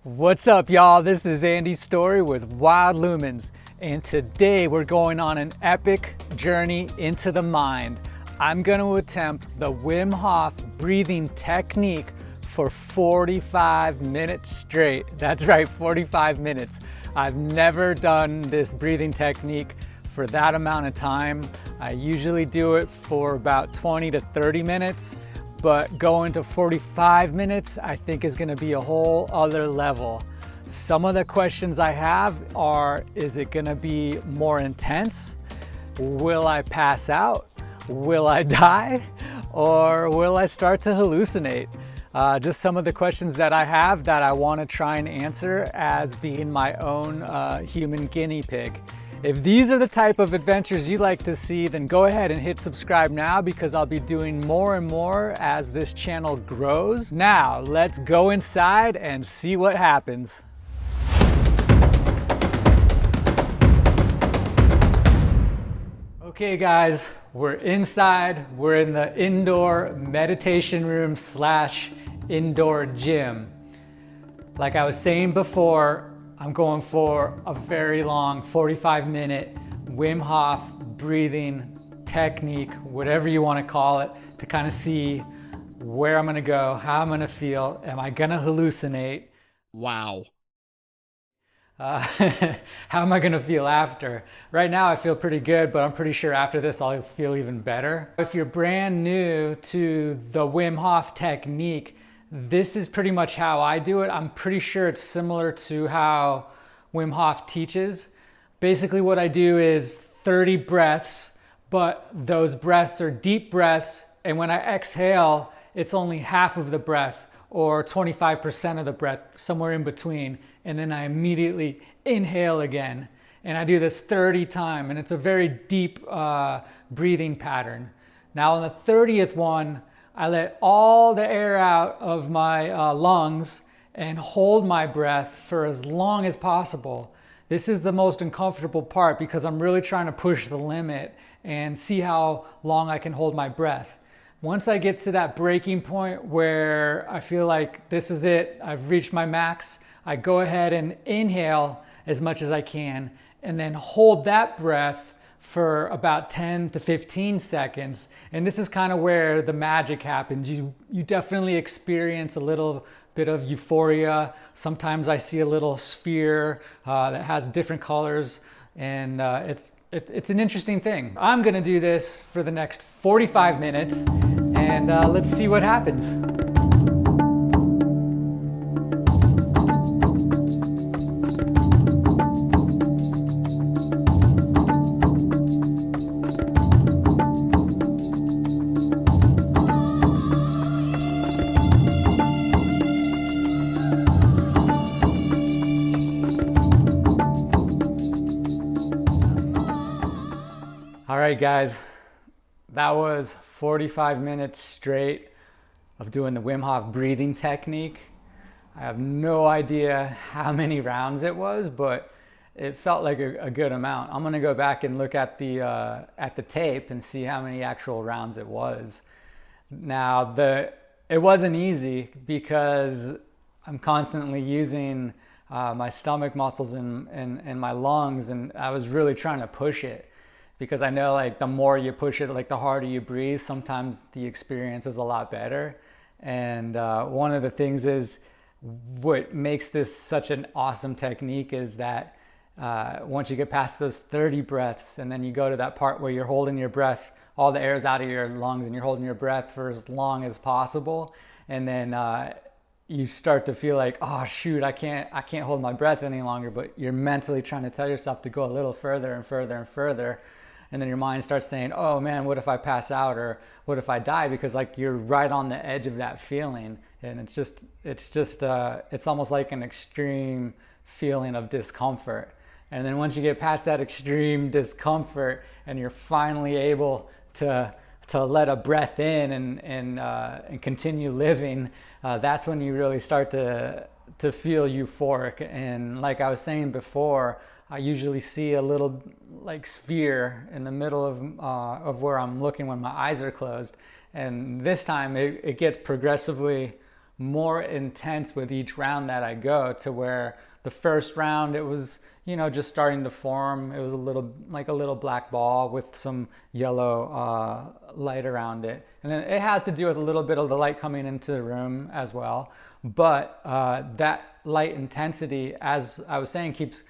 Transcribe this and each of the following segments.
What's up, y'all? This is Andy's story with Wild Lumens, and today we're going on an epic journey into the mind. I'm going to attempt the Wim Hof breathing technique for 45 minutes straight. That's right, 45 minutes. I've never done this breathing technique for that amount of time. I usually do it for about 20 to 30 minutes. But going to 45 minutes, I think is gonna be a whole other level. Some of the questions I have are, is it gonna be more intense? Will I pass out? Will I die? Or will I start to hallucinate? Just some of the questions that I have that I wanna try and answer as being my own human guinea pig. If these are the type of adventures you like to see, then go ahead and hit subscribe now because I'll be doing more and more as this channel grows. Now, let's go inside and see what happens. Okay guys, we're inside. We're in the indoor meditation room / indoor gym. Like I was saying before, I'm going for a very long 45-minute Wim Hof breathing technique, whatever you want to call it, to kind of see where I'm going to go, how I'm going to feel. Am I going to hallucinate? Wow. How am I going to feel after? Right now I feel pretty good, but I'm pretty sure after this I'll feel even better. If you're brand new to the Wim Hof technique, this is pretty much how I do it. I'm pretty sure it's similar to how Wim Hof teaches. Basically what I do is 30 breaths, but those breaths are deep breaths, and when I exhale, it's only half of the breath or 25% of the breath, somewhere in between, and then I immediately inhale again. And I do this 30 times, and it's a very deep breathing pattern. Now on the 30th one, I let all the air out of my lungs and hold my breath for as long as possible. This is the most uncomfortable part because I'm really trying to push the limit and see how long I can hold my breath. Once I get to that breaking point where I feel like this is it, I've reached my max, I go ahead and inhale as much as I can and then hold that breath for about 10 to 15 seconds. And this is kind of where the magic happens. You definitely experience a little bit of euphoria. Sometimes I see a little sphere that has different colors, and it's an interesting thing. I'm gonna do this for the next 45 minutes, and let's see what happens. All right, guys, that was 45 minutes straight of doing the Wim Hof breathing technique. I have no idea how many rounds it was, but it felt like a good amount. I'm gonna go back and look at the tape and see how many actual rounds it was. Now, it wasn't easy because I'm constantly using my stomach muscles and my lungs, and I was really trying to push it. Because I know like the more you push it, like the harder you breathe, sometimes the experience is a lot better. And one of the things is what makes this such an awesome technique is that once you get past those 30 breaths and then you go to that part where you're holding your breath, all the air is out of your lungs and you're holding your breath for as long as possible. And then you start to feel like, oh shoot, I can't hold my breath any longer, but you're mentally trying to tell yourself to go a little further and further and further. And then your mind starts saying, oh man, what if I pass out, or what if I die? Because like you're right on the edge of that feeling. And it's almost like an extreme feeling of discomfort. And then once you get past that extreme discomfort and you're finally able to let a breath in and continue living, that's when you really start to feel euphoric. And like I was saying before, I usually see a little like sphere in the middle of where I'm looking when my eyes are closed. And this time it gets progressively more intense with each round that I go, to where the first round it was, you know, just starting to form. It was a little like a little black ball with some yellow light around it. And then it has to do with a little bit of the light coming into the room as well. But that light intensity, as I was saying, keeps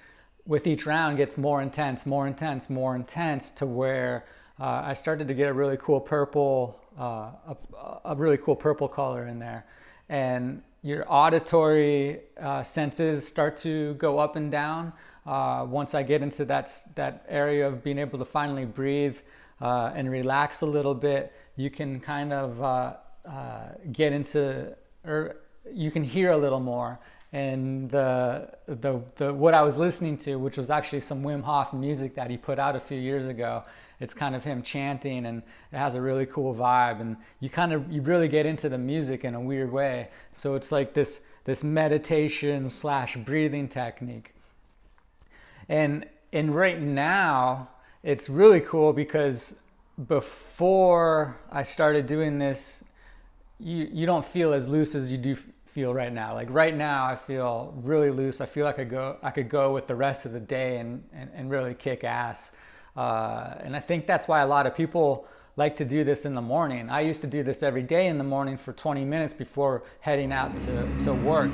with each round gets more intense, more intense, more intense, to where I started to get a really cool purple, a really cool purple color in there. And your auditory senses start to go up and down. Once I get into that area of being able to finally breathe and relax a little bit, you can kind of get into, or you can hear a little more. And the what I was listening to, which was actually some Wim Hof music that he put out a few years ago, it's kind of him chanting, and it has a really cool vibe, and you really get into the music in a weird way. So it's like this meditation / breathing technique. And right now it's really cool, because before I started doing this, you don't feel as loose as you do feel right now. Like right now I feel really loose. I feel like I could go with the rest of the day and really kick ass. And I think that's why a lot of people like to do this in the morning. I used to do this every day in the morning for 20 minutes before heading out to work.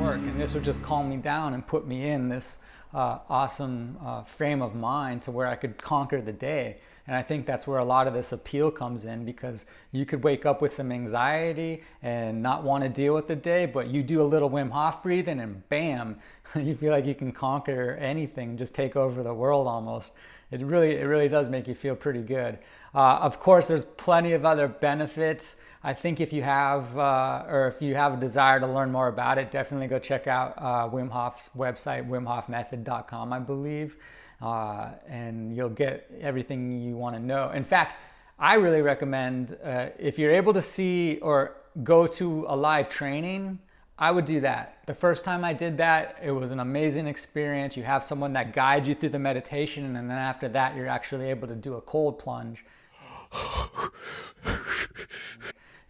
And this would just calm me down and put me in this awesome frame of mind to where I could conquer the day. And I think that's where a lot of this appeal comes in, because you could wake up with some anxiety and not want to deal with the day, but you do a little Wim Hof breathing and bam, you feel like you can conquer anything, just take over the world almost. It really does make you feel pretty good. Of course, there's plenty of other benefits. I think if you have a desire to learn more about it, definitely go check out Wim Hof's website, wimhofmethod.com, I believe. And you'll get everything you want to know. In fact, I really recommend if you're able to see or go to a live training, I would do that. The first time I did that, it was an amazing experience. You have someone that guides you through the meditation, and then after that, you're actually able to do a cold plunge.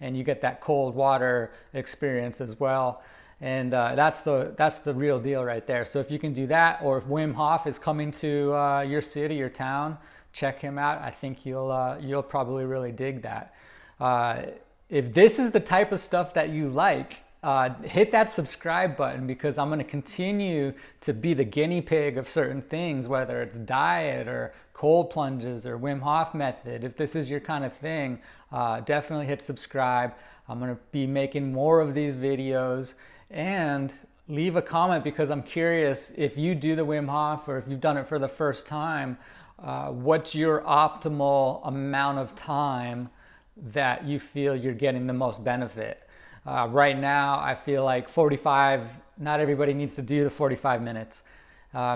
And you get that cold water experience as well. And that's the real deal right there. So if you can do that, or if Wim Hof is coming to your city, your town, check him out. I think you'll probably really dig that. If this is the type of stuff that you like, hit that subscribe button, because I'm going to continue to be the guinea pig of certain things, whether it's diet or cold plunges or Wim Hof method. If this is your kind of thing, definitely hit subscribe. I'm going to be making more of these videos. And leave a comment, because I'm curious, if you do the Wim Hof or if you've done it for the first time, what's your optimal amount of time that you feel you're getting the most benefit? Right now, I feel like 45, not everybody needs to do the 45 minutes.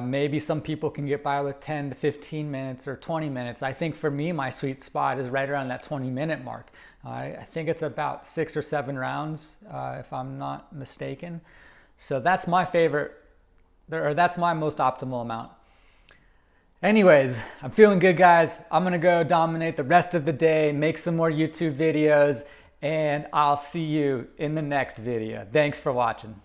Maybe some people can get by with 10 to 15 minutes or 20 minutes. I think for me, my sweet spot is right around that 20-minute mark. I think it's about 6 or 7 rounds, if I'm not mistaken. So that's my favorite, or that's my most optimal amount. Anyways, I'm feeling good, guys. I'm gonna go dominate the rest of the day, make some more YouTube videos, and I'll see you in the next video. Thanks for watching.